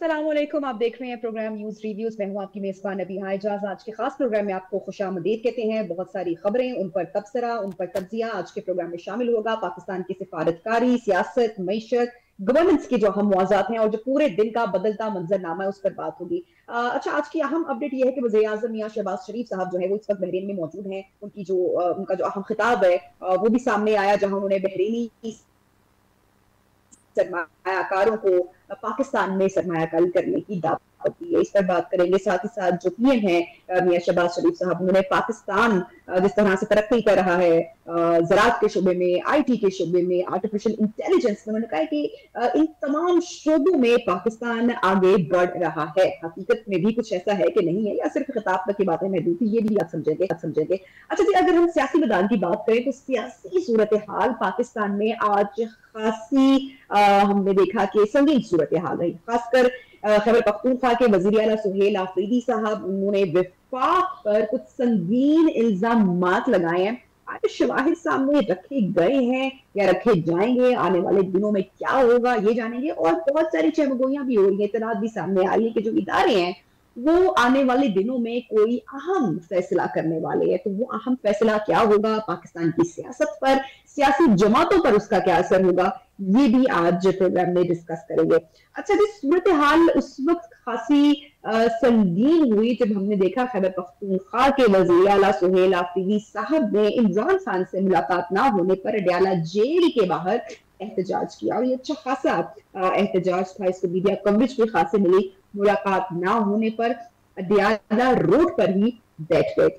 अस्सलामुअलैकुम। आप देख रहे हैं प्रोग्राम न्यूज रिव्यूज। मैं हूं आपकी मेजबान नबीहा इजाज। आज के खास प्रोग्राम में आपको खुशामदीद कहते हैं। बहुत सारी खबरें, उन पर तबसरा, उन पर तज्जिया आज के प्रोग्राम में शामिल होगा। पाकिस्तान की सिफारतकारी, सियासत, मईशत, गवर्नेंस के जो अहम मौज़ात हैं और जो पूरे दिन का बदलता मंजरनामा है उस पर बात होगी। अच्छा, आज की अहम अपडेट यह है कि वज़ीर आज़म मियां शहबाज शरीफ साहब जो है वो इस वक्त बहरीन में मौजूद हैं। उनका जो अहम खिताब है वो भी सामने आया, जहां उन्होंने बहरीनी सरमायाकारों को पाकिस्तान में सरमायाकारी करने की दावत दी है। इस पर बात करेंगे। साथ ही साथ जो पीएम है मियां शहबाज शरीफ साहब, उन्होंने पाकिस्तान जिस तरह से तरक्की कर रहा है ज़राअत के शोबे में, आईटी के शोबे में, आर्टिफिशियल इंटेलिजेंस में, उन्होंने कहा है कि इन तमाम शोबों में पाकिस्तान आगे बढ़ रहा है। हकीकत में भी कुछ ऐसा है कि नहीं है, या सिर्फ खिताब तक की बातें महदूद थी, ये भी आप समझेंगे। अच्छा जी, अगर हम सियासी मैदान की बात करें तो सियासी सूरत हाल पाकिस्तान में आज खासी हमने देखा कि संगीन सूरत हाल रही। खासकर खैबर पख्तूनख्वा के वजीर आला सुहेल आफरीदी साहब, उन्होंने विफाक पर कुछ संगीन इल्जामात लगाए हैं। आज शवाहिद सामने रखे गए हैं या रखे जाएंगे, आने वाले दिनों में क्या होगा ये जानेंगे। और बहुत सारी चमगोइयां भी हो रही है, इतलात भी सामने आ रही है कि जो इदारे हैं वो आने वाले दिनों में कोई अहम फैसला करने वाले हैं। तो वो अहम फैसला क्या होगा, पाकिस्तान की सियासत पर, सियासी जमातों पर उसका क्या असर होगा, ये भी आज प्रोग्राम में डिस्कस करेंगे। अच्छा जी, सूरत हाल उस वक्त खासी संगीन हुई जब हमने देखा खैबर पख्तूनख्वा के वज़ीर आला सुहेल आफरीदी साहब ने इमरान खान से मुलाकात ना होने पर अडयाला जेल के बाहर एहतजाज किया। और ये अच्छा खासा एहतजाज था, इसको मीडिया कवरेज भी खासी मिली। मुलाकात ना होने पर अडयाला रोड पर ही बैठ गए।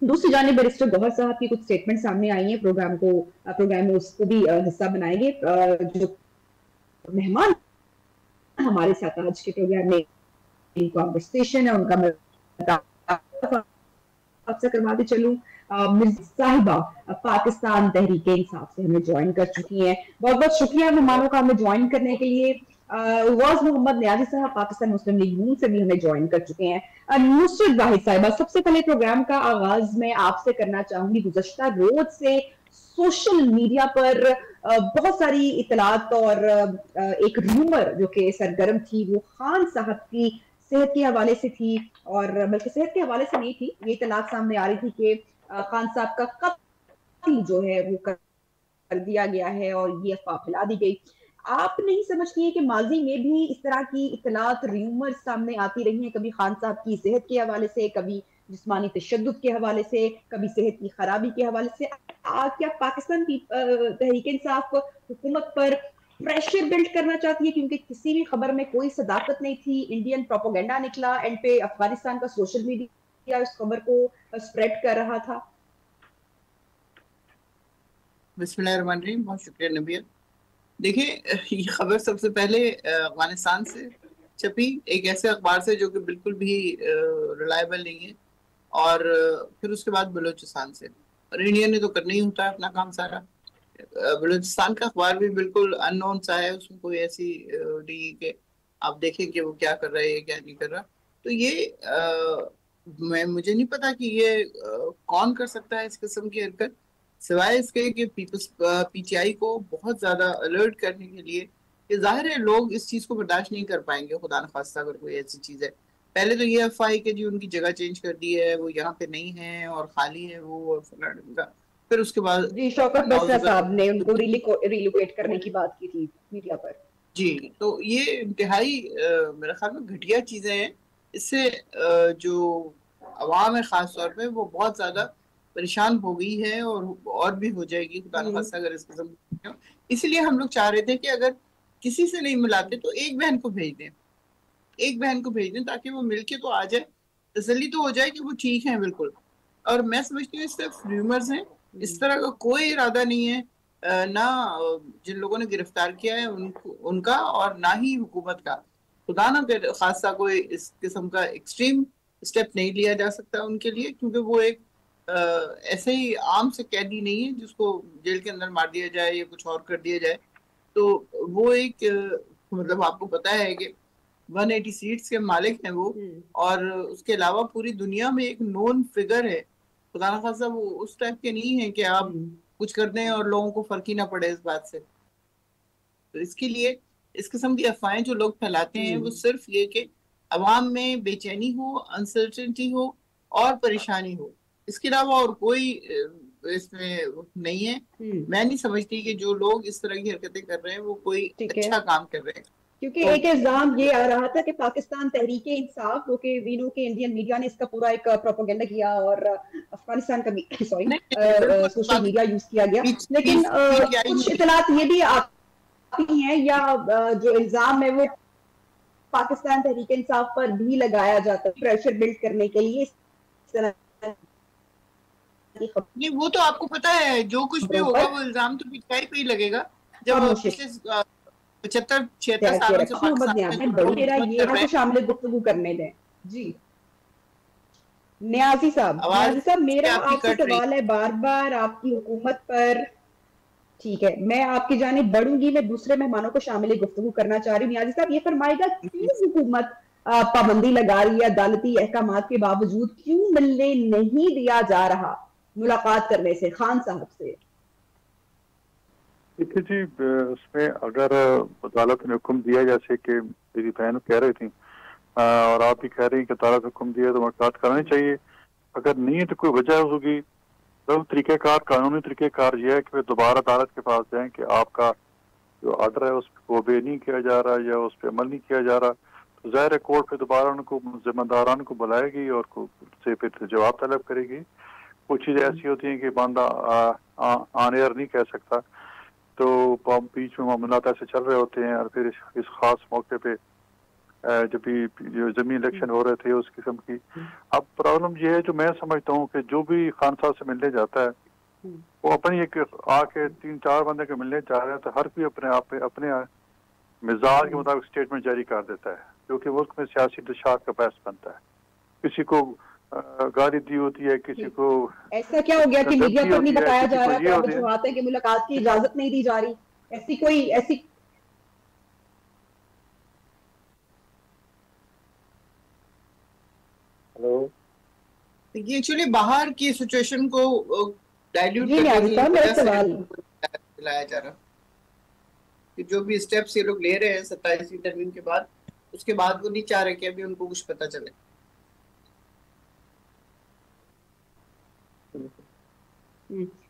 दूसरी जानिब बैरिस्टर गौहर साहब की कुछ स्टेटमेंट सामने आई है। प्रोग्राम में उसको भी हिस्सा बनाएंगे। जो मेहमान हमारे साथ आज के प्रोग्राम में कॉन्वर्सेशन है उनका मैं आपसे करवाते चलूं। मिर्जा साहिबा पाकिस्तान तहरीक इंसाफ से हमें ज्वाइन कर चुकी हैं। बहुत बहुत शुक्रिया मेहमानों का हमें ज्वाइन करने के लिए। वाज मोहम्मद न्याजी साहब पाकिस्तान मुस्लिम लीग नून से भी हमें ज्वाइन कर चुके हैं। नुसरत वाहिद साहिबा, सबसे पहले प्रोग्राम का आगाज मैं आपसे करना चाहूंगी। गुज़श्ता रोज से सोशल मीडिया पर बहुत सारी इतलात और एक रूमर जो कि सरगर्म थी, वो खान साहब की सेहत के हवाले से थी। और बल्कि सेहत के हवाले से नहीं थी, ये इतलात सामने आ रही थी कि खान साहब का कत्ल जो है वो कर दिया गया है और ये अफवाह फैला दी गई। आप नहीं समझती है कि माजी में भी इस तरह की इतलात, रूमर सामने आती रही हैं, कभी खान साहब की सेहत के हवाले से, कभी जिस्मानी तशद्दुद के हवाले से, कभी सेहत की खराबी के हवाले से। क्या पाकिस्तान की तहरीक इंसाफ हुकूमत पर प्रेशर बिल्ड करना चाहती है, क्योंकि किसी भी खबर में कोई सदाकत नहीं थी, इंडियन प्रोपोगेंडा निकला, एंड पे अफगानिस्तान का सोशल मीडिया उस खबर को स्प्रेड कर रहा था। बिस्मिल्लाहिर्रहमानिर्रहीम। बहुत शुक्रिया नबिया। देखिए, ये खबर सबसे पहले अफगानिस्तान से छपी, एक ऐसे अखबार से जो कि बिल्कुल भी रिलायबल नहीं है। और फिर उसके बाद बलूचिस्तान से। और इंडिया ने तो करना ही होता है अपना काम सारा। बलूचिस्तान का अखबार भी बिल्कुल अननोन सा है, उसमें कोई ऐसी नहीं कि आप देखें कि वो क्या कर रहा है या क्या नहीं कर रहा। तो ये मैं मुझे नहीं पता कि ये कौन कर सकता है इस किस्म की हरकत, सिवाय इसके कि पीपल्स पीटीआई को बहुत ज्यादा अलर्ट करने के लिए। कि जाहिर है लोग इस चीज को बर्दाश्त नहीं कर पाएंगे, खुदा न खास्ता अगर कोई ऐसी चीज है। पहले तो ये अफवाह है कि जी उनकी जगह चेंज कर दी है, वो यहाँ पे नहीं है और खाली है वो और फलाना का। फिर उसके बाद जी, शौकत बसरा साहब ने उनको नाउजुबिल्लाह। रिलोकेट करने की बात की थी मीडिया पर। जी, तो ये इंतहाई मेरे ख्याल में घटिया चीजें हैं। इससे जो अवाम है खास तौर पे वो बहुत ज्यादा परेशान हो गई है, और भी हो जाएगी खुदा न खास्ता अगर इस किस्म की हो। इसलिए हम लोग चाह रहे थे कि अगर किसी से नहीं मिलाते तो एक बहन को भेज दें, एक बहन को भेज दें ताकि वो मिलके तो आ जाए, तसल्ली तो हो जाए कि वो ठीक है बिल्कुल। और मैं समझती हूँ सिर्फ र्यूमर्स हैं, इस तरह का कोई इरादा नहीं है। ना जिन लोगों ने गिरफ्तार किया है उनका, और ना ही हुकूमत का। खुदा ना करे खासा कोई इस किस्म का एक्सट्रीम स्टेप नहीं लिया जा सकता उनके लिए, क्योंकि वो एक ऐसे ही आम से कैदी नहीं है जिसको जेल के अंदर मार दिया जाए या कुछ और कर दिया जाए। तो वो एक मतलब आपको पता है कि 180 सीट्स के मालिक हैं वो। हम्म। और उसके अलावा पूरी दुनिया में एक नोन फिगर है। खुदा ना खासा वो उस टाइप के नहीं है कि आप हम्म। कुछ कर दें और लोगों को फर्क ही ना पड़े इस बात से। तो इसके लिए इस किस्म की अफवाहें जो लोग फैलाते हैं वो सिर्फ ये कि अवाम में बेचैनी हो, अनसर्टेनिटी हो और परेशानी हो, इसके अलावा और कोई इसमें नहीं है। मैं नहीं समझती कि जो लोग इस तरह की हरकतें कर रहे हैं वो कोई ठीक है, अच्छा काम कर रहे हैं। क्योंकि तो एक इल्जाम ये आ रहा था कि पाकिस्तान तहरीके इंसाफ, जो कि वी नो के इंडियन मीडिया ने इसका पूरा एक प्रोपेगेंडा किया और अफगानिस्तान का भी सॉरी नहीं, नहीं, बिल्कुल सोशल मीडिया यूज किया गया, लेकिन पीटीआई कुछ इतलात ये भी आती हैं या जो इल्जाम है वो पाकिस्तान तहरीके इंसाफ पर भी लगाया जाता है प्रेशर बिल्ड करने के लिए इस तरह की नहीं, वो तो आपको पता है जो कुछ भी खबरों होगा पर वो इल्जाम तो पीटीआई पे ही लगेगा। जब खामोशी पिछले 75-76 तैयार किए सालों से रखा मोहम्मद पाकिस्तान नियाज में ने जो बड़ी लोग मेरा हुकूमत ये कर ना रहे तो हैं, शामिल गुफ्तगू करने दें जी। न्याजी साहब, आवाज मेरा आपकी आपसे कट रही। सवाल है बार बार आपकी हुकूमत पर। ठीक है, मैं आपकी जानिब बढ़ूंगी, मैं दूसरे मेहमानों को शामिल गुफ्तगू करना चाह रही हूँ। न्याजी साहब, ये फरमाएगा क्यों हुकूमत पाबंदी लगा रही है, अदालती अहकामात के बावजूद क्यों मिलने नहीं दिया जा रहा मुलाकात करने से खान साहब से? देखिए जी, उसमें अगर अदालत ने हुक्म दिया जैसे कि मेरी बहन कह रही थी और आप भी कह रही हैं कि अदालत हुक्म दिया तो मुलाकात करानी चाहिए। अगर नहीं है तो कोई वजह होगी, तो तरीक़ेकार, कानूनी तरीक़ेकार यह है कि वे दोबारा अदालत के पास जाएं कि आपका जो ऑर्डर है उस पर ओबे नहीं किया जा रहा या उस पर अमल नहीं किया जा रहा, तो ज़ाहिर है कोर्ट फिर दोबारा उनको जिम्मेदारान को बुलाएगी और से फिर जवाब तलब करेगी। कुछ चीज़ें ऐसी होती हैं कि बंदा ऑन एयर नहीं कह सकता, तो बीच में मामलात ऐसे चल रहे होते हैं और फिर इस खास मौके पे जब भी जो ज़मीनी इलेक्शन हो रहे थे उस किस्म की। अब प्रॉब्लम ये है, जो मैं समझता हूँ कि जो भी खान साहब से मिलने जाता है वो अपनी एक आके 3-4 बंदे को मिलने जा रहे हैं, तो हर कोई अपने आप पे अपने मिजाज के मुताबिक स्टेटमेंट जारी कर देता है, जो कि मुल्क में सियासी दशात का बहस बनता है। किसी को गाली दी होती है, किसी को ऐसा क्या हो गया कि मीडिया पर नहीं बताया जा रहा? ये तो अब होती है। वजुहात है कि मुलाकात की इजाजत नहीं दी जा रही, ऐसी कोई ऐसी ये एक्चुअली बाहर की सिचुएशन को डाइल्यूट जी करने न्याजी की साहब, मेरा वजह से सवाल दिलाया जा रहा कि जो भी स्टेप्स ये लोग ले रहे हैं 27वीं तरमीम के बाद, उसके बाद वो नहीं चाह रहे कि अभी उनको कुछ पता चले।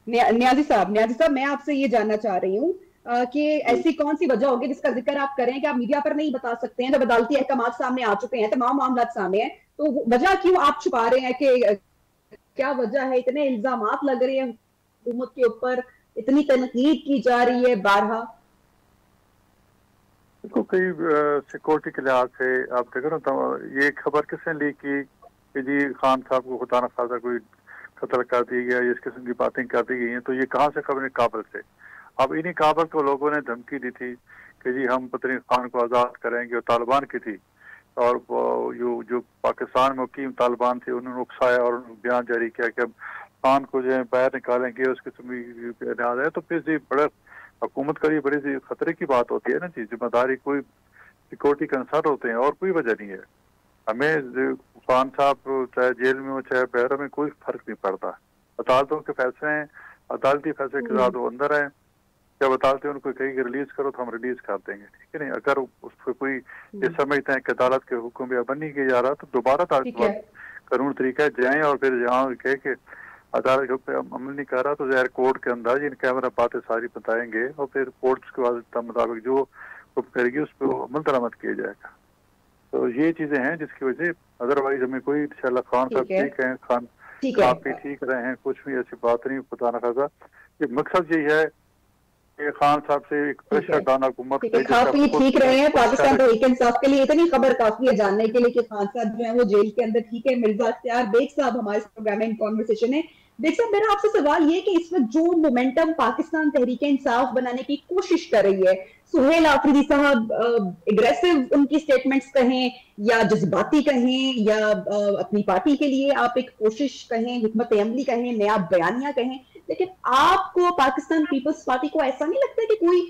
न्याजी साहब, मैं आपसे ये जानना चाह रही हूँ कि ऐसी कौन सी वजह होगी जिसका जिक्र आप करें कि आप मीडिया पर नहीं बता सकते हैं? जब अदालती अहकामात सामने आ चुके हैं, तमाम मामला सामने हैं, तो वजह क्यों आप छुपा रहे हैं? कि क्या वजह है? इतने इल्जामात लग रहे हैं हुकूमत के ऊपर, इतनी तनकीद की जा रही है बारहा। देखो, कई सिक्योरिटी के लिहाज से आप देखो ना, तो ये खबर किसने ली कि जी खान साहब को खुदा न खासा कोई कत्ल कर दिया गया, इस किस्म की बातें कर दी गई हैं, तो ये कहाँ से खबर है? काबुल से। अब इन्हीं काबुल को लोगों ने धमकी दी थी कि जी हम पत्नी खान को आज़ाद करेंगे, और तालिबान की थी, और जो पाकिस्तान में मुकीम तालिबान थे उन्होंने उकसाया और उन्होंने बयान जारी किया कि अब खान को जो है बाहर निकालेंगे, उस किस्म की लिहाज है। तो फिर जी बड़ा हुकूमत का ये बड़ी खतरे की बात होती है ना जी, जिम्मेदारी कोई सिक्योरिटी कंसर्न होते हैं और कोई वजह नहीं है। हमें खान साहब चाहे जेल में हो चाहे बहरा में कोई फर्क नहीं पड़ता। अदालतों के फैसले हैं, अदालती फैसले के साथ वो अंदर है। जब अदालतें उनको कहेंगे रिलीज करो तो हम रिलीज कर देंगे, ठीक है नहीं। अगर उस पर कोई ये समझते हैं कि अदालत के हुक्म भी अमल नहीं किया जा रहा, तो दोबारा कानून तरीका है और फिर जहाँ कहे कि अदालत के ऊपर अमल नहीं कर रहा, तो जहर कोर्ट के अंदर इन कैमरा बातें सारी बताएंगे और फिर कोर्ट के मुताबिक जो करेगी उस पर अमल दरामद किया जाएगा। तो ये चीजें हैं जिसकी वजह से, अदरवाइज हमें कोई इंशाल्लाह खान साहब ठीक है, खान काफी ठीक रहे हैं, कुछ भी ऐसी बात नहीं, खुदा न खासा। ये मकसद यही है कि खान साहब से एक प्रेशर डालना हुकूमत काफी ठीक रहे हैं। पाकिस्तान तहरीक इंसाफ के लिए इतनी खबर काफी है जानने के लिए कि खान साहब जो है वो जेल के अंदर ठीक है। मिर्जा इख्तियार बेग साहब हमारे प्रोग्राम में कॉन्वर्सेशन है। बेग साहब, मेरा आपसे सवाल ये कि इस वक्त जो मोमेंटम पाकिस्तान तहरीक इंसाफ बनाने की कोशिश कर रही है, सुहेल आफरीदी साहब एग्रेसिव उनकी स्टेटमेंट्स कहें या जज्बाती कहें या अपनी पार्टी के लिए आप एक कोशिश कहें, हिकमत अमली कहें, नया बयानिया कहें, लेकिन आपको पाकिस्तान पीपल्स पार्टी को ऐसा नहीं लगता कि कोई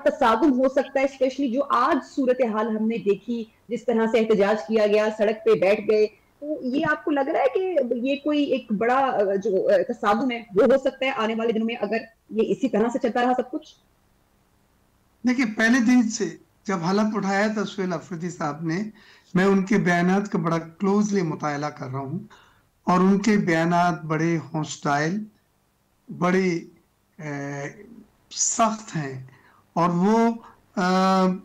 तसादुम हो सकता है? स्पेशली जो आज सूरत हाल हमने देखी, जिस तरह से एहतजाज किया गया, सड़क पे बैठ गए, तो ये आपको लग रहा है कि ये कोई एक बड़ा जो तसादुम है वो हो सकता है आने वाले दिनों में, अगर ये इसी तरह से चलता रहा सब कुछ? देखिए, पहले दिन से जब हलफ उठाया था सुहेल अफरीदी साहब ने, मैं उनके बयानात का बड़ा क्लोजली मुताला कर रहा हूँ और उनके बयानात बड़े हॉस्टाइल, बड़े सख्त हैं और वो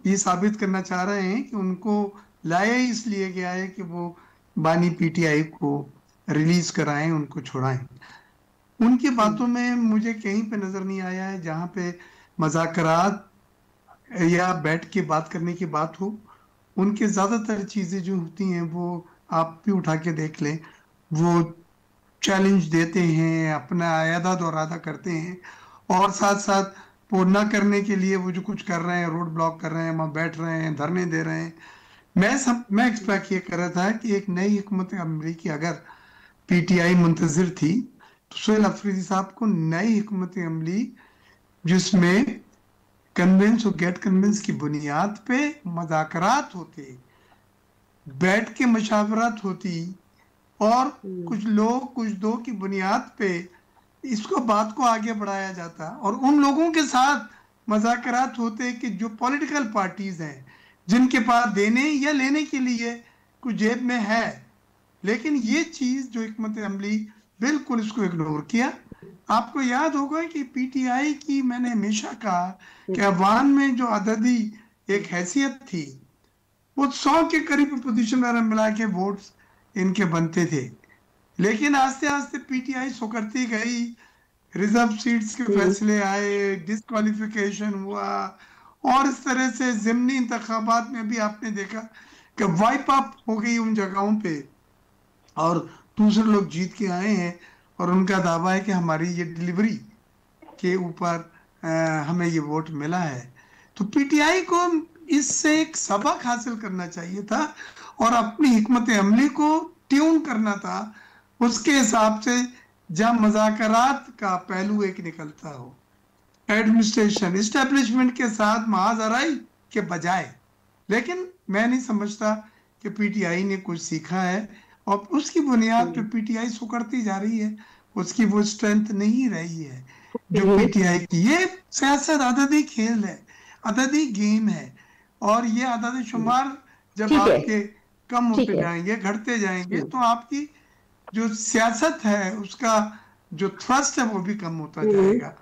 ये साबित करना चाह रहे हैं कि उनको लाया इसलिए गया है कि वो बानी पीटीआई को रिलीज कराएं, उनको छुड़ाएं। उनकी बातों में मुझे कहीं पे नजर नहीं आया है जहां पे मज़ाकरात या बैठ के बात करने की बात हो। उनके ज्यादातर चीजें जो होती हैं वो आप भी उठा के देख लें, वो चैलेंज देते हैं, अपना अयादा दोरादा करते हैं और साथ साथ वो ना करने के लिए वो जो कुछ कर रहे हैं, रोड ब्लॉक कर रहे हैं, वहां बैठ रहे हैं, धरने दे रहे हैं। मैं एक्सपेक्ट ये कर रहा था कि एक नई हुकूमत अमरी की अगर पीटीआई मुंतजिर थी तो सुहेल अफरीदी साहब को नई हुकूमत अमली जिसमें कन्विंस और गेट कन्विंस की बुनियाद पे मज़ाकरात होते, बैठ के मशावरत होती और कुछ लोग कुछ दो की बुनियाद पे इसको बात को आगे बढ़ाया जाता और उन लोगों के साथ मज़ाकरात होते कि जो पॉलिटिकल पार्टीज हैं जिनके पास देने या लेने के लिए कुछ जेब में है। लेकिन ये चीज जो हिकमत अमली बिल्कुल इसको इग्नोर किया। आपको याद होगा कि पीटीआई की मैंने हमेशा कहा कि अफगान में जो अददी एक हैसियत थी वो 100 के करीब पोजीशन में मिला के वोट्स इनके बनते थे, लेकिन आस्ते आस्ते पीटीआई सुकरती गई, रिजर्व सीट्स के फैसले आए, डिस्क्वालिफिकेशन हुआ और इस तरह से ज़िमनी इंतखाबात में भी आपने देखा कि वाइप अप हो गई उन जगहों पे और दूसरे लोग जीत के आए हैं और उनका दावा है कि हमारी ये डिलीवरी के ऊपर हमें ये वोट मिला है। तो पीटीआई को इससे एक सबक हासिल करना चाहिए था और अपनी हिकमत अमली को ट्यून करना था उसके हिसाब से, जहां मज़ाकरात का पहलू एक निकलता हो, एडमिनिस्ट्रेशन इस्टेब्लिशमेंट के साथ महाजराई के बजाय। लेकिन मैं नहीं समझता कि पीटीआई ने कुछ सीखा है और उसकी बुनियाद पे पीटीआई सुकड़ती जा रही है, उसकी वो स्ट्रेंथ नहीं रही है जो पीटीआई की। ये सियासत अददी खेल है, अददी गेम है और ये अदद शुमार जब आपके कम होते जाएंगे, घटते जाएंगे, तो आपकी जो सियासत है उसका जो थ्रस्ट है वो भी कम होता जाएगा।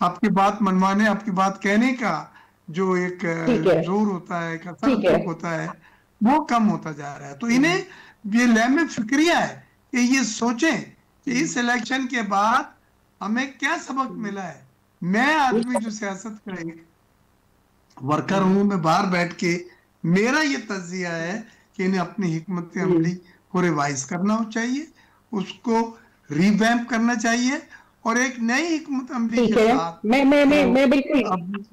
आपकी बात मनवाने, आपकी बात कहने का जो एक जोर होता है, एक असर होता है, वो कम होता जा रहा है। तो इन्हें ये लहम फिक्रिया है कि ये सोचें कि इस इलेक्शन के बाद हमें क्या सबक मिला है। मैं आदमी जो सियासत का एक वर्कर हूं, मैं बाहर बैठ के मेरा ये तज्जिया है कि इन्हें अपनी हिकमत अमली को रिवाइज करना चाहिए, उसको रिवैम्प करना चाहिए और एक नई हिकमत अमली के साथ मैं बिल्कुल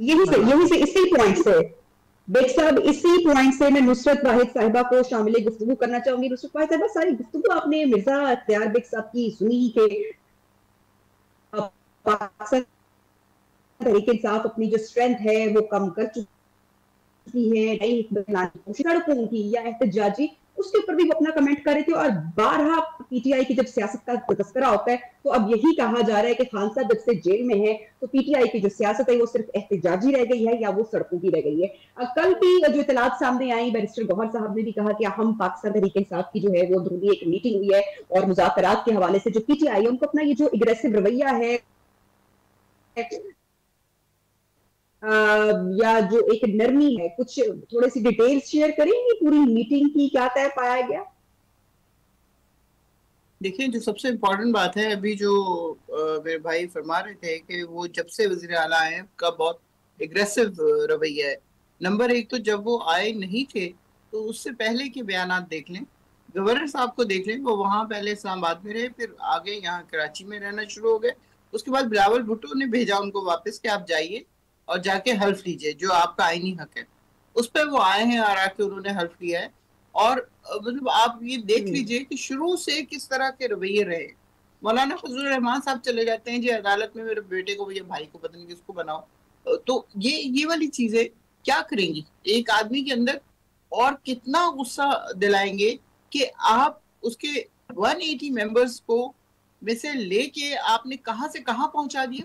यही से इसी पॉइंट से बेग साहब, इसी पॉइंट से मैं नुसरत वाहिद साहिबा को शामिल गुफ्तगू करना चाहूंगी। नुसरत वाहिद साहिबा, सारी गुफ्तगू आपने मिर्जा इख्तियार बेग साहब की सुनी के तरीके इंसाफ अपनी जो स्ट्रेंथ है वो कम कर चुकी है, सड़कों की या एहतजाजी, उसके ऊपर भी वो अपना कमेंट कर रहे थे। और बारहा पीटीआई की जब सियासत का तस्करा होता है तो अब यही कहा जा रहा है कि खान साहब जब से जेल में है तो पीटीआई की जो सियासत है वो सिर्फ एहतजाजी रह गई है या वो सड़कों की रह गई है। कल भी जो इतलात सामने आई, बैरिस्टर गौहर साहब ने भी कहा कि हम पाकिस्तान तहरीक इंसाफ की जो है वो धुंधली एक मीटिंग हुई है और मुज़ाकरात के हवाले से जो पीटीआई है उनको अपना ये जो एग्रेसिव रवैया है या जो एक नरमी है, कुछ थोड़ी सी डिटेल्स शेयर करेंगे पूरी मीटिंग की, क्या तय पाया गया? देखिए, जो सबसे इम्पोर्टेंट बात है, अभी जो मेरे भाई फरमा रहे थे कि वो जब से वज़ीर आला आए उनका बहुत एग्रेसिव रवैया है। नंबर एक तो जब वो आए नहीं थे तो उससे पहले के बयानात देख लें, गवर्नर साहब को देख लें, वो वहाँ पहले इस्लामाबाद में रहे, फिर आगे यहाँ कराची में रहना शुरू हो गए। उसके बाद बिलावल भुट्टो ने भेजा उनको वापस कि आप जाइए और जाके हल्फ लीजिए, जो आपका आईनी हक है। उस पर वो आए हैं और आके उन्होंने हल्फ लिया है। और मतलब आप ये देख लीजिए कि शुरू से किस तरह के रवैये रहे। मौलाना फजलुर रहमान साहब चले जाते हैं जी अदालत में, मेरे बेटे को, या भाई को, पता नहीं किसको बनाओ। तो ये वाली चीजें क्या करेंगी एक आदमी के अंदर, और कितना गुस्सा दिलाएंगे कि आप उसके 180 मेंबर्स को में से लेके आपने कहां से कहां पहुंचा दिया,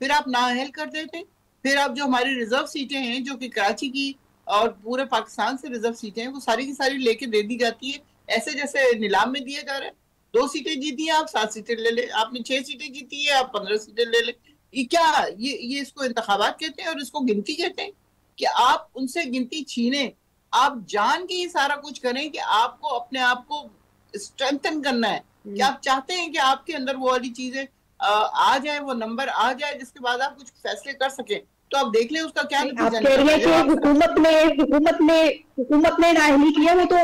फिर आप नाअहल कर देते। फिर आप जो हमारी रिजर्व सीटें हैं जो कि कराची की और पूरे पाकिस्तान से रिजर्व सीटें हैं वो सारी की सारी लेके दे दी जाती है, ऐसे जैसे नीलाम में दिया जा रहा है। 2 सीटें जीती हैं आप 7 सीटें ले ले, आपने 6 सीटें जीती है आप 15 सीटें ले ले। ये क्या, ये इसको इंतखाबात कहते हैं और इसको गिनती कहते हैं कि आप उनसे गिनती छीने, आप जान के ये सारा कुछ करें कि आपको अपने आप को स्ट्रेंथन करना है, कि आप चाहते हैं कि आपके अंदर वो वाली चीजें आ जाए, वो नंबर आ जाए जिसके बाद आप कुछ फैसले कर सकें। तो आप देख लें उसका क्या नतीजा निकलेगा। हुकूमत ने नाअहली किया है तो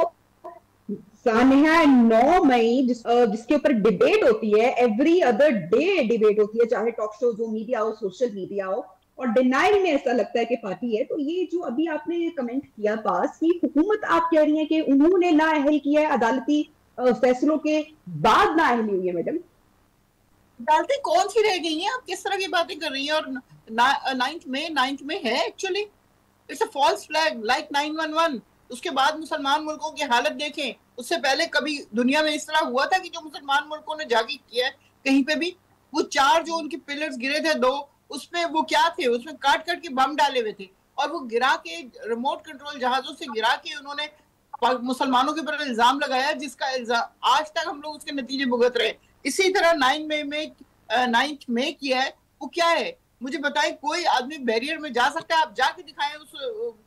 सानिया 9 मई जिसके ऊपर डिबेट होती है, एवरी अदर डे डिबेट होती है, चाहे टॉक शो हो, मीडिया हो, सोशल मीडिया हो, और डिनाइल में ऐसा लगता है कि पार्टी है। तो ये जो अभी आपने कमेंट किया पास, ये हुकूमत आप कह रही है कि उन्होंने नाअहल किया है, अदालती फैसलों के बाद नाअहली हुई है। मैडम अदालतें कौन सी रह गई हैं, आप किस तरह की बातें कर रही हैं? और 9th में है actually, it's a false flag like 911। उसके बाद मुसलमान मुल्कों की हालत देखें, उससे पहले कभी दुनिया में इस तरह हुआ था कि जो मुसलमान मुल्कों ने जाके किया है कहीं पे भी? वो 4 जो उनके पिलर्स गिरे थे 2, उसमें वो क्या थे, उसमें काट काट के बम डाले हुए थे, और वो गिरा के रिमोट कंट्रोल जहाजों से गिरा के उन्होंने मुसलमानों के ऊपर इल्जाम लगाया, जिसका इल्जाम आज तक हम लोग उसके नतीजे भुगत रहे। इसी तरह 9th में किया है, वो क्या है मुझे बताएं? कोई आदमी बैरियर में जा सकता है? आप जाके दिखाएं उस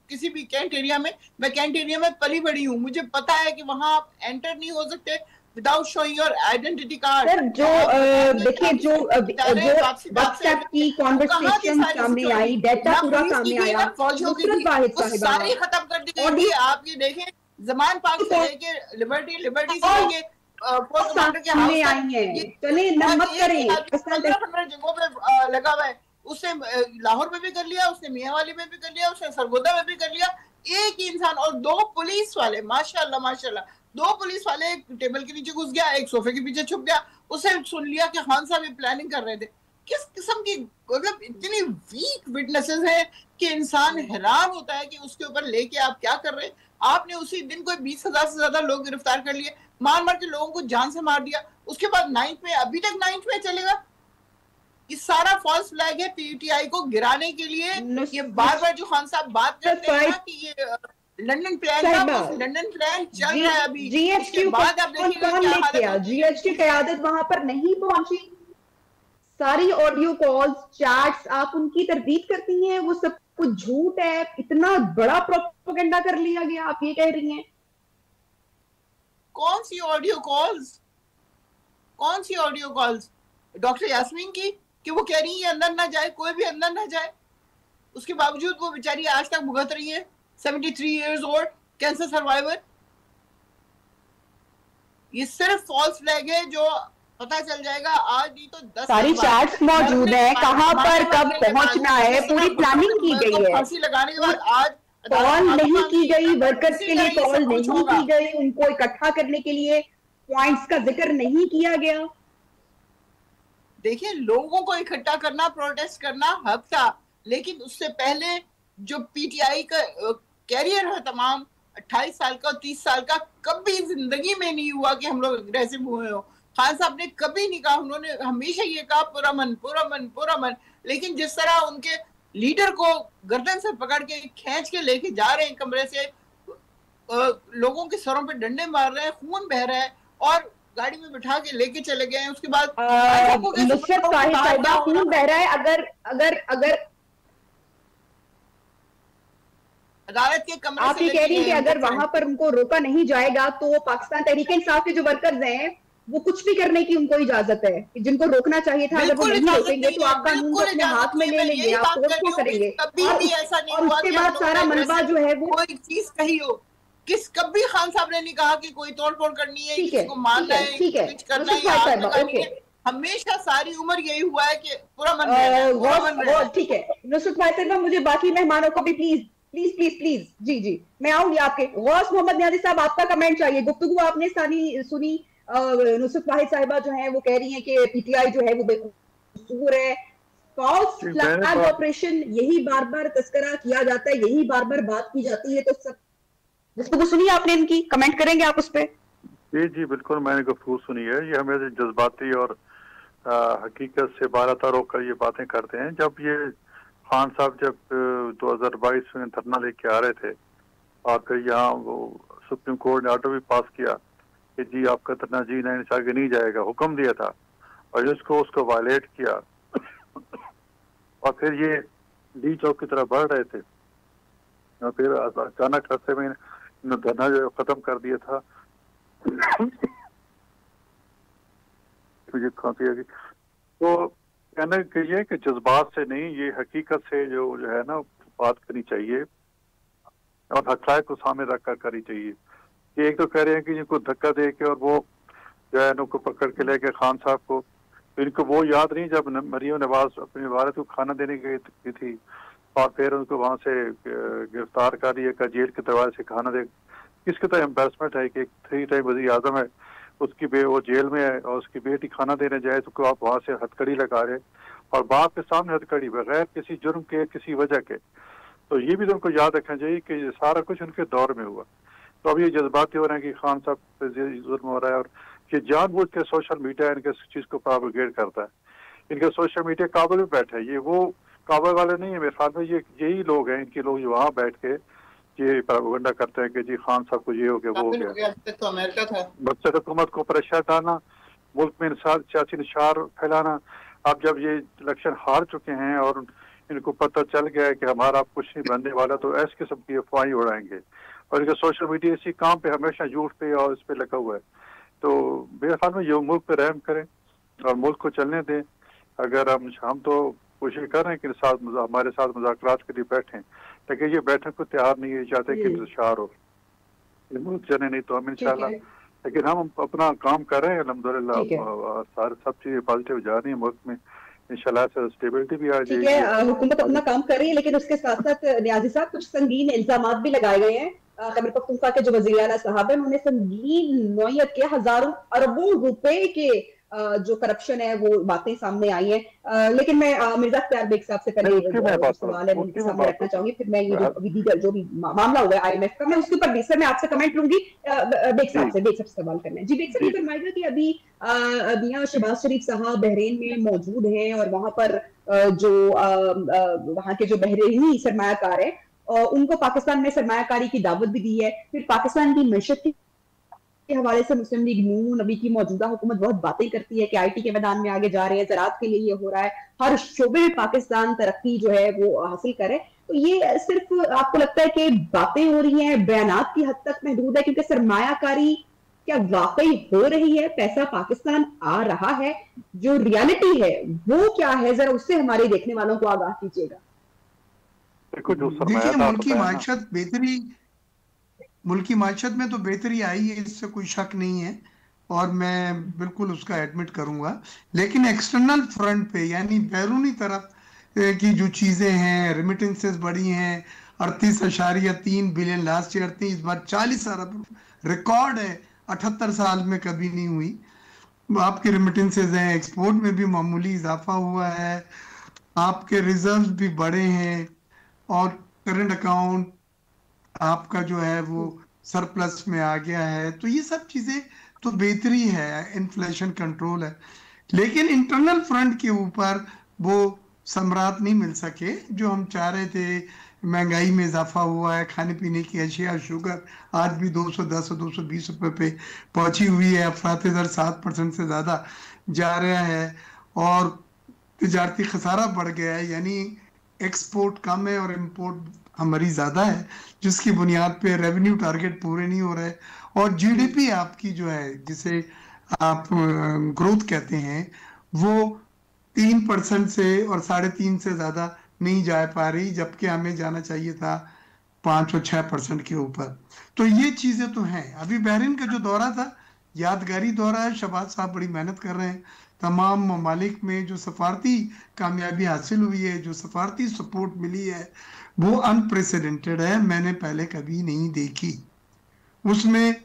किसी भी कैंट एरिया में। मैं कैंट एरिया में पली बड़ी हूँ, मुझे पता है कि वहां आप एंटर नहीं हो सकते without showing your identity card. Sir जो देखिए जो व्हाट्सएप की कॉन्वर्सेशन सामने आई, डाटा पूरा सामने आया, नुसरत वाहिद साहिबा सारी खत्म कर दी गई। आप ये देखें, जमान पाक से लेके लिबर्टी से लेके सामने आई है, चले मत करें। 15 जगहों पे लगा हुआ है, उसने लाहौर में भी कर लिया, उसने मियांवाली में भी कर लिया, उसने सरगोदा में भी कर लिया। एक ही इंसान और 2 पुलिस वाले, माशाल्लाह माशाल्लाह, 2 पुलिस वाले एक टेबल के नीचे घुस गया, एक सोफे के पीछे छुप गया, उसे सुन लिया कि खान साहब ये प्लानिंग कर रहे थे। किस किस्म की, मतलब इतनी वीक विटनेसेस हैं कि इंसान हैरान होता है कि उसके ऊपर लेके आप क्या कर रहे हैं। आपने उसी दिन कोई 20,000 से ज्यादा लोग गिरफ्तार कर लिए, मार के लोगों को जान से मार दिया। उसके बाद 9th में, अभी तक 9th में चलेगा। ये सारा फॉल्स फ्लैग है पीटीआई को गिराने के लिए। ये बार जो खान साहब बात करते हैं ना कि ये लंदन प्लान था, लंदन प्लान चल रहा है अभी। जीएचक्यू बाद आप देखिएगा, जीएचक्यू क़यादत वहां पर नहीं पहुंची। सारी ऑडियो कॉल्स, चैट्स आप उनकी तरदीद करती हैं, वो सब कुछ झूठ है। इतना बड़ा प्रोपेगेंडा कर लिया गया, आप ये कह रही हैं? कौन सी ऑडियो कॉल्स? कौन सी ऑडियो कॉल्स? डॉक्टर यास्मीन की, कि वो कह रही है अंदर ना जाए, कोई भी अंदर ना जाए। उसके बावजूद वो बेचारी आज तक भुगत रही है, 73 इयर्स ओल्ड कैंसर सर्वाइवर। ये सिर्फ फॉल्स फ्लैग है जो पता चल जाएगा आज नहीं तो 10 सारी चैट्स मौजूद है, कहां पर कब पहुंचना है, पूरी प्लानिंग की गई है। फांसी लगाने के बाद आज कॉल नहीं की गई, वर्कर्स के लिए कॉल नहीं की गई, उनको इकट्ठा करने के लिए पॉइंट्स का जिक्र नहीं किया गया। देखिए, लोगों को इकट्ठा करना, प्रोटेस्ट करना हक था, लेकिन उससे पहले जो पीटीआई का कैरियर है तमाम 28 साल का, 30 साल का, कभी जिंदगी में नहीं हुआ कि हम लोग अग्रेसिव हुए हो। खान साहब ने कभी नहीं कहा, उन्होंने हमेशा ये कहा पूरा मन पूरा मन पूरा मन। लेकिन जिस तरह उनके लीडर को गर्दन से पकड़ के खींच के लेके जा रहे हैं कमरे से, लोगों के सरों पे डंडे मार रहे हैं, खून बह रहा है, और गाड़ी में बिठा के लेके चले गए हैं। उसके बाद नुसरत वाहिद साहिबा, खून बह रहा है। अगर अदालत के कमरे आप ये कह रही हैं कि अगर वहां पर उनको रोका नहीं जाएगा तो पाकिस्तान तहरीक इंसाफ के जो वर्कर्स हैं वो कुछ भी करने की उनको इजाजत है। जिनको रोकना चाहिए था, अगर वो नहीं रोकेंगे तो आप कानून को अपने हाथ में ले लेंगे, आप कोर्ट को करेंगे। और उसके बाद सारा मलबा जो है वो कोई चीज कही हो, कभी खान साहब ने नहीं कहा कि कोई तोड़ फोड़ करनी है, किसी को मारना है, कुछ करना है। हमेशा सारी उम्र यही हुआ है कि पूरा मन। ठीक है नुसरत वाहिद साहिबा, मुझे बाकी मेहमानों को भी प्लीज प्लीज प्लीज प्लीज जी जी मैं आऊंगी आपके। गौस मोहम्मद न्याजी साहब, आपका कमेंट चाहिए। गुफ्तगू आपने सुनी। नुसरत वाहिद साहिबा जो है वो कह रही हैं कि पीटीआई जो है वो बेकसूर है, फॉल्स फ्लैग ऑपरेशन, यही बार बार तस्करा किया जाता है, यही बार बार बात की जाती है। तो सब गुफ्तगू सुनी आपने इनकी, कमेंट करेंगे आप उस पर? जी जी बिल्कुल, मैंने गुफ्तगू सुनी है। ये हमें जज्बाती और हकीकत से बारातार होकर ये बातें करते हैं। जब ये खान साहब जब 2022 में धरना लेके आ रहे थे और फिर यहाँ वो सुप्रीम कोर्ट ने ऑर्डर भी पास किया कि जी आपका तरना जी नहीं आगे नहीं जाएगा, हुक्म दिया था, और जिसको उसको वायलेट किया और फिर ये डी चौक की तरफ बढ़ रहे थे और फिर अचानक रास्ते में धरना जो खत्म कर दिया था। मुझे खांसी आ गई। तो कहने के ये कि जज्बात से नहीं, ये हकीकत से जो है ना बात करनी चाहिए और हक़ाइक़ को सामने रख कर करनी चाहिए। कि एक तो कह रहे हैं कि इनको धक्का दे के और वो जो है इनको पकड़ के लेके खान साहब को, तो इनको वो याद नहीं जब मरियम नवाज अपनी वालिद को खाना देने गई थी और फिर उनको वहाँ से गिरफ्तार कर लिया का जेल के दरवाजे से खाना दे। किसके तो एम्बेरसमेंट है कि 3 टाइम वज़ीर आज़म है, उसकी वो जेल में है और उसकी बेटी खाना देने जाए तो आप वहाँ से हथकड़ी लगा रहे और बाप के सामने हथकड़ी बगैर किसी जुर्म के, किसी वजह के। तो ये भी तो उनको याद रखना चाहिए कि ये सारा कुछ उनके दौर में हुआ। तो अब ये जज्बाती हो रहे हैं कि खान साहब पे जुर्म हो रहा है और ये जानबूझ के सोशल मीडिया इनके चीज़ को प्रोपेगेट करता है। इनके सोशल मीडिया काबुल में बैठे है, ये वो काबुल वाले नहीं है मेरे ख्याल में, ये यही लोग हैं, इनके लोग वहाँ बैठ के ये प्रोपेगेंडा करते हैं कि जी खान साहब को ये हो गया, वो हो गया। तो अमेरिका था, बच्चे हुकूमत को प्रेशर डालना, मुल्क में सियासी निशार फैलाना। अब जब ये इलेक्शन हार चुके हैं और इनको पता चल गया है कि हमारा कुछ नहीं बनने वाला, तो ऐसे किस्म की अफवाहें उड़ाएंगे और इनका सोशल मीडिया इसी काम पे हमेशा झूठ पे और इस पे लगा हुआ है। तो मेरे ख्याल में ये मुल्क पे रहम करें और मुल्क को चलने दें। अगर हम तो कोशिश कर रहे हैं कि हमारे साथ मुज़ाकरात के लिए बैठें, लेकिन ये बैठने को तैयार नहीं है, चाहते कि इंतशार हो, ये मुल्क चले नहीं तो हम इंशाल्लाह। लेकिन हम अपना काम कर रहे हैं अल्हम्दुलिल्लाह, सारे सब चीजें पॉजिटिव जा रही है मुल्क में, इंशाल्लाह से स्टेबिलिटी भी आ जाएगी। ठीक है, हुकूमत अपना काम कर रही है, लेकिन उसके साथ साथ न्याजी साहब कुछ संगीन इल्जामात भी लगाए गए हैं। खैबर पख्तूनख्वा के जो वज़ीर आला साहब हैं, उन्होंने संगीन नौयत के हजारों अरबों रुपए के जो करप्शन है वो बातें सामने आई हैं। लेकिन मैं मिर्जा अख्तियार बेग साहब से पहले सवाल है उनके सामने रखना चाहूंगी, फिर मैं ये जो दीगर जो भी मामला हुआ है IMF का, मैं उसके ऊपर सर मैं आपसे कमेंट लूंगी। बेग साहब से सवाल करना है। जी बेग साहब, ये फरमाइएगा कि अभी मियां शहबाज शरीफ साहब बहरीन में मौजूद हैं और वहां पर जो वहां के जो बहरीनी सरमायाकार है उनको पाकिस्तान में सरमायाकारी की दावत भी दी है। फिर पाकिस्तान की मैशत के हवाले से मुस्लिम लीग नून अभी की मौजूदा हुकूमत बहुत बातें करती है कि IT के मैदान में आगे जा रहे हैं, ज़राअत के लिए ये हो रहा है, हर शोबे में पाकिस्तान तरक्की जो है वो हासिल करे। तो ये सिर्फ आपको लगता है कि बातें हो रही हैं, बयानात की हद तक महदूद है, क्योंकि सरमायाकारी क्या वाकई हो रही है, पैसा पाकिस्तान आ रहा है, जो रियलिटी है वो क्या है, जरा उससे हमारे देखने वालों को आगाह कीजिएगा। देखिए, मुल्की माशत में तो बेहतरी आई है, इससे कोई शक नहीं है और मैं बिल्कुल उसका एडमिट करूंगा। लेकिन एक्सटर्नल फ्रंट पे यानी बैरूनी तरफ की जो चीज़ें हैं, रेमिटेंसेस बढ़ी हैं, 38.3 बिलियन लास्ट ईयर थी, इस बार 40 अरब रिकॉर्ड है, 78 साल में कभी नहीं हुई। आपके रेमिटेंसेस हैं, एक्सपोर्ट में भी मामूली इजाफा हुआ है, आपके रिजर्व्स भी बढ़े हैं और करंट अकाउंट आपका जो है वो सरप्लस में आ गया है। तो ये सब चीज़ें तो बेहतरी है, इन्फ्लेशन कंट्रोल है। लेकिन इंटरनल फ्रंट के ऊपर वो समरात नहीं मिल सके जो हम चाह रहे थे। महंगाई में इजाफा हुआ है, खाने पीने की अशिया, शुगर आज भी 210 और 220 रुपये पे पहुंची हुई है, अफरात दर 7% से ज़्यादा जा रहा है और तिजारती खसारा बढ़ गया है, यानी एक्सपोर्ट कम है और इम्पोर्ट हमारी ज़्यादा है, जिसकी बुनियाद पे रेवेन्यू टारगेट पूरे नहीं हो रहे और GDP आपकी जो है जिसे आप ग्रोथ कहते हैं वो 3% से और 3.5 से ज़्यादा नहीं जा पा रही, जबकि हमें जाना चाहिए था 5 और 6% के ऊपर। तो ये चीज़ें तो हैं। अभी बहरीन का जो दौरा था यादगारी दौरा है, शहबाज साहब बड़ी मेहनत कर रहे हैं। तमाम ममालिक में जो सफारती कामयाबी हासिल हुई है, जो सफारती सपोर्ट मिली है, वो अनप्रेसिडेंटेड है, मैंने पहले कभी नहीं देखी। उसमें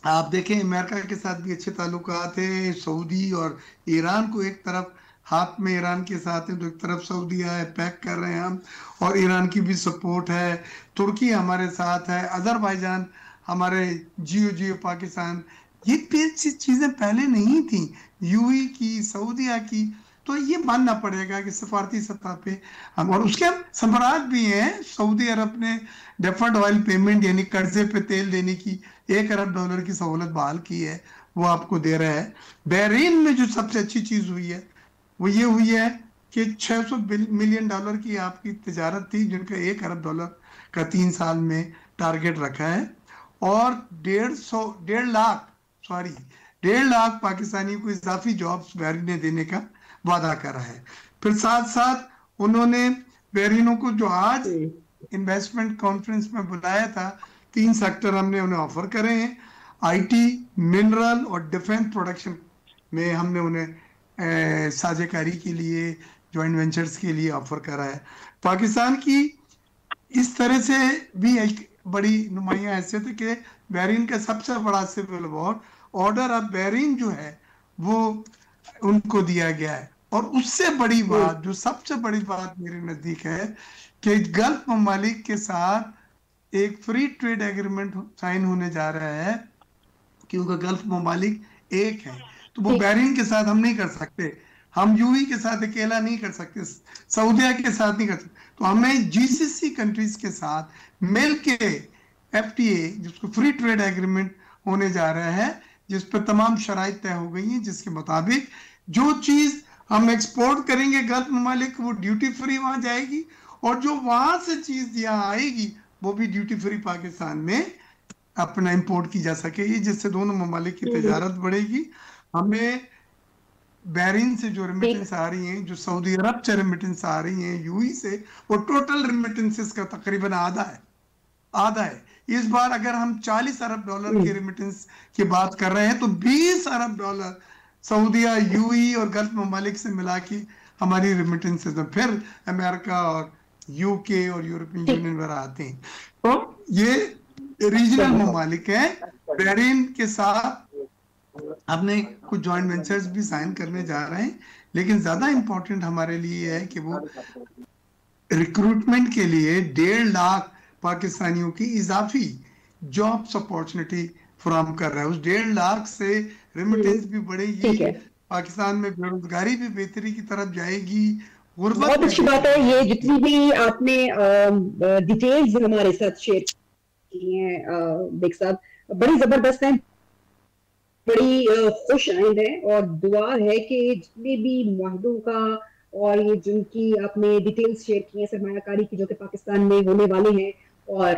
आप देखें अमेरिका के साथ भी अच्छे ताल्लुकात हैं, सऊदी और ईरान को एक तरफ हाथ में ईरान के साथ है तो एक तरफ सऊदी है, पैक कर रहे हैं हम, और ईरान की भी सपोर्ट है, तुर्की हमारे साथ है, अजरबैजान हमारे जियो पाकिस्तान, ये चीज़ें पहले नहीं थी। UAE की, सऊदिया की तो ये मानना पड़ेगा कि सफारती सतह पे हम, और उसके संबरात भी हैं। सऊदी अरब ने डेफर्ड ऑयल पेमेंट यानी कर्जे पे तेल देने की $1 अरब की सहूलत बहाल की है, वो आपको दे रहा है। बहरीन में जो सबसे अच्छी चीज हुई है वो ये हुई है कि $600 मिलियन की आपकी तजारत थी, जिनका $1 अरब का 3 साल में टारगेट रखा है, और 1.5 लाख पाकिस्तानी को इजाफी जॉब्स बहरीन ने देने का वादा करा है। फिर साथ साथ उन्होंने बहरीनों को जो आज इन्वेस्टमेंट कॉन्फ्रेंस में बुलाया था, 3 सेक्टर हमने उन्हें ऑफर करे हैं। आईटी, मिनरल और डिफेंस प्रोडक्शन में हमने उन्हें साझेकारी के लिए, जॉइंट वेंचर्स के लिए ऑफर करा है। पाकिस्तान की इस तरह से भी एक बड़ी नुमाइयां हैसियत है कि बहरीन का सबसे बड़ा सिविल ऑर्डर ऑफ बहरीन जो है वो उनको दिया गया है। और उससे बड़ी बात, जो सबसे बड़ी बात मेरे नजदीक है, कि गल्फ ममालिक के साथ एक फ्री ट्रेड एग्रीमेंट साइन होने जा रहा है, क्योंकि गल्फ ममालिक एक है, तो वो बहरीन के साथ हम नहीं कर सकते, हम यूएई के साथ अकेला नहीं कर सकते, सऊदिया के साथ नहीं कर सकते, तो हमें जीसीसी कंट्रीज के साथ मिल के एफटीए, जिसको फ्री ट्रेड एग्रीमेंट होने जा रहा है, जिस पर तमाम शराइत तय हो गई हैं, जिसके मुताबिक जो चीज हम एक्सपोर्ट करेंगे गल्फ ममालिक, वो ड्यूटी फ्री वहां जाएगी, और जो वहां से चीज यहाँ आएगी वो भी ड्यूटी फ्री पाकिस्तान में अपना इंपोर्ट की जा सकेगी, जिससे दोनों ममालिक की तजारत बढ़ेगी। हमें बहरीन से जो रेमिटेंस आ रही हैं, जो सऊदी अरब से रेमिटेंस आ रही हैं यूएई से, वो टोटल रेमिटेंसेस का तकरीबन आधा है। इस बार अगर हम $40 अरब के रेमिटेंस की बात कर रहे हैं, तो $20 अरब सऊदिया, यूएई और गल्फ ममालिक से मिला के हमारी रेमिटेंसेस में, फिर अमेरिका और यूके और यूरोपियन यूनियन वगैरह आते हैं। तो ये रीजनल ममालिक है। बहरीन के साथ हमने कुछ जॉइंट वेंचर्स भी साइन करने जा रहे हैं, लेकिन ज्यादा इंपॉर्टेंट हमारे लिए है कि वो रिक्रूटमेंट के लिए 1.5 लाख पाकिस्तानियों की इजाफी जॉब्स अपॉर्चुनिटी फराहम कर रहा है। उस 1.5 लाख से रेमिटेंस भी बढ़ेगी, पाकिस्तान में बेरोजगारी भी बेहतरी की तरफ जाएगी। बहुत अच्छी बात है। ये जितनी भी आपने डिटेल्स हमारे साथ शेयर की हैं बेग साहब, बड़ी जबरदस्त है, बड़ी खुश आइंद है, और दुआ है कि जितने भी मुआहदों का और ये जिनकी आपने डिटेल्स शेयर की हैं सरमायाकारी की, जो कि पाकिस्तान में होने वाले हैं, और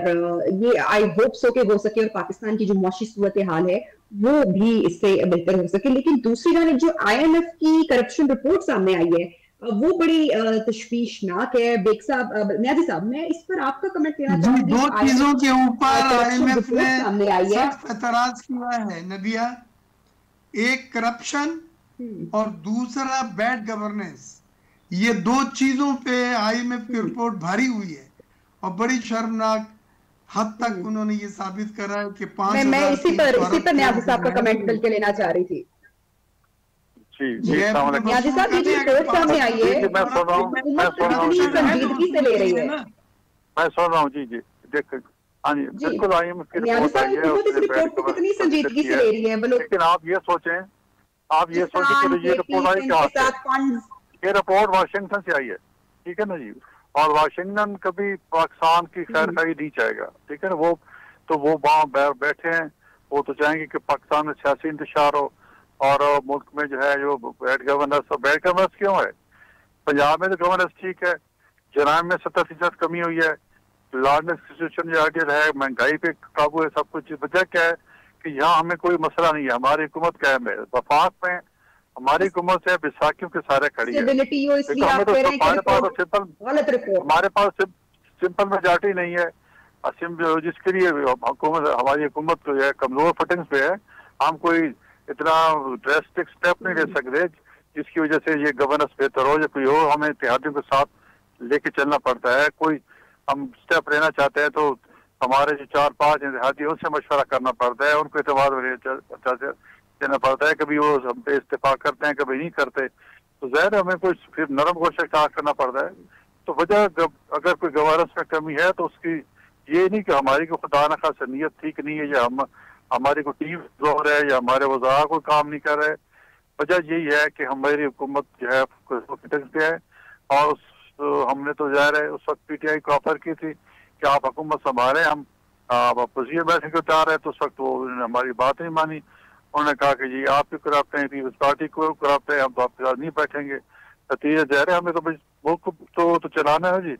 ये आई होप सो के हो सके और पाकिस्तान की जो मुआशी सूरत हाल है वो भी इससे बेहतर हो सके। लेकिन दूसरी जानिब जो IMF की करप्शन रिपोर्ट सामने आई है वो बड़ी तशवीशनाक है। बेग साहब, नियाज़ी साहब, मैं इस पर आपका कमेंट लेना चाहूंगी। 2 चीजों के ऊपर IMF ने सामने आई है, सख्त एतराज किया है नदिया, एक करप्शन और दूसरा बैड गवर्नेंस। ये 2 चीजों पे IMF की रिपोर्ट भारी हुई है, और बड़ी शर्मनाक हद तक उन्होंने ये साबित करा है कि 5,000 मैं इसी पर नियाज़ी साहब का कमेंट मिलकर लेना चाह रही थी। नियाज़ी साहब, ये जो रिपोर्ट सामने आई है, मैं सुन रहा हूँ, संजीदगी से ले रही है। मैं सुन रहा हूँ जी, देख, हाँ जी, बिल्कुल IMF की रिपोर्ट आई है, इस रिपोर्ट को कितनी संजीदगी से ले रही है। लेकिन आप ये सोचें कि ये रिपोर्ट आई कहाँ से? ये रिपोर्ट वाशिंगटन से आई है, ठीक है ना जी। और वाशिंगटन कभी पाकिस्तान की खैर खाई नहीं चाहेगा, ठीक है ना। वो वहाँ बैठे हैं, वो तो चाहेंगे कि पाकिस्तान में सियासी इंतशार हो, और मुल्क में जो है जो बैड गवर्नेंस क्यों है? पंजाब में तो गवर्नेंस ठीक है, जराइम में 70% कमी हुई है, लॉ एंड इंस्टीट्यूशन है, महंगाई पे काबू है, सब कुछ। वजह क्या है कि यहाँ हमें कोई मसला नहीं है, हमारी हुकूमत कायम है, वफाक में हमारी हुकूमत है, बैसाखियों के सारे खड़ी है। हमारे पास सिंपल मेजॉरिटी नहीं है, जिसके लिए हमारी हुकूमत जो है कमजोर फटिंग्स पे है। हम कोई इतना ड्रेस्टिक स्टेप नहीं ले सकते जिसकी वजह से ये गवर्नेंस बेहतर हो या कोई हो। हमें इत्तेहादियों के साथ लेके चलना पड़ता है। कोई हम स्टेप लेना चाहते हैं तो हमारे जो 4-5 इत्तेहादी उनसे मशवरा करना पड़ता है, उनको एतमाद देना पड़ता है। कभी वो हम पे इस्तेफा करते हैं, कभी नहीं करते, तो ज़ाहिर हमें कोई फिर नरम गोशा करना पड़ता है। तो वजह अगर कोई गवर्नेंस में कमी है तो उसकी ये नहीं कि हमारी को खुदा न खासा नीयत ठीक नहीं है, या हमारी को टीम जोर है, या हमारे वज़ारा कोई काम नहीं कर रहे। वजह यही है कि हमारी हुकूमत जो है टैक्स पे है, और हमने तो ज़ाहिर है उस वक्त PTI को ऑफर की थी कि आप हुकूमत संभालें, हम अपोजिशन बैठने को तैयार है। तो उस वक्त वो हमारी बात नहीं मानी। उन्होंने कहा कि जी आप भी करप्ट हैं, पीपल्स पार्टी को करप्ट है, हम तो आपके साथ नहीं बैठेंगे। नतीजा ज़ाहिर है हमें तो मुल्क तो चलाना है जी।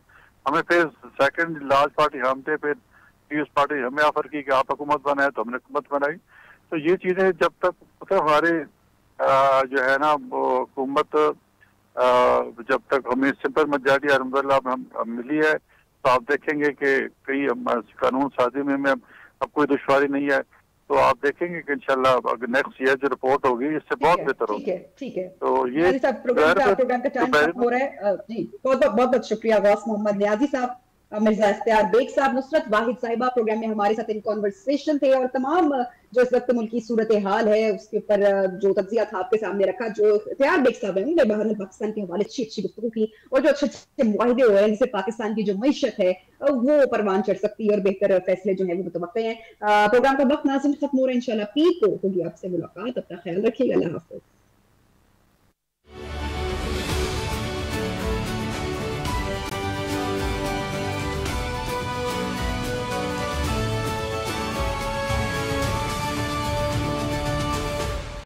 हमें फिर सेकंड लार्ज पार्टी हम थे, फिर पीपल्स पार्टी हमें ऑफर की कि आप हुकूमत बनाए, तो हमने हुकूमत बनाई। तो ये चीज़ें जब तक मतलब हमारे जो है ना वो हुकूमत जब तक हमें सिंपल मेजॉरिटी अलहमदुलिल्लाह हम मिली है, तो आप देखेंगे कि कई कानून साजी में अब कोई दुश्वारी नहीं है। तो आप देखेंगे कि इंशाल्लाह अगर नेक्स्ट ईयर जो रिपोर्ट होगी इससे बहुत बेहतर होगी। ठीक है। तो ये प्रोग्राम का टाइम खत्म हो रहा है जी। बहुत शुक्रिया गौस मोहम्मद नियाजी साहब, मिर्जा इख्तियार बेग साहब, नुसरत वाहिद साहिबा प्रोग्राम में हमारे साथ इन कॉन्वर्सेशन थे, और तमाम जो इस वक्त मुल्क की सूरत हाल है उसके ऊपर जो तज्जिया था आपके सामने रखा। जो इख्तियार बेग साहब है उन्होंने बहरहाल पाकिस्तान के हवाले अच्छी गुफ्तगू की, और जो अच्छे अच्छे मुआहिदे हुए हैं जिससे पाकिस्तान की जो मईशत है वो परवान चढ़ सकती है और बेहतर फैसले जो है वो मुतवक्के हैं। प्रोग्राम का वक्त नाज़िम खत्म हो रहा है, इंशाल्लाह पीर को होगी आपसे मुलाकात। अपना ख्याल रखिएगा। अल्लाह हाफ़िज़।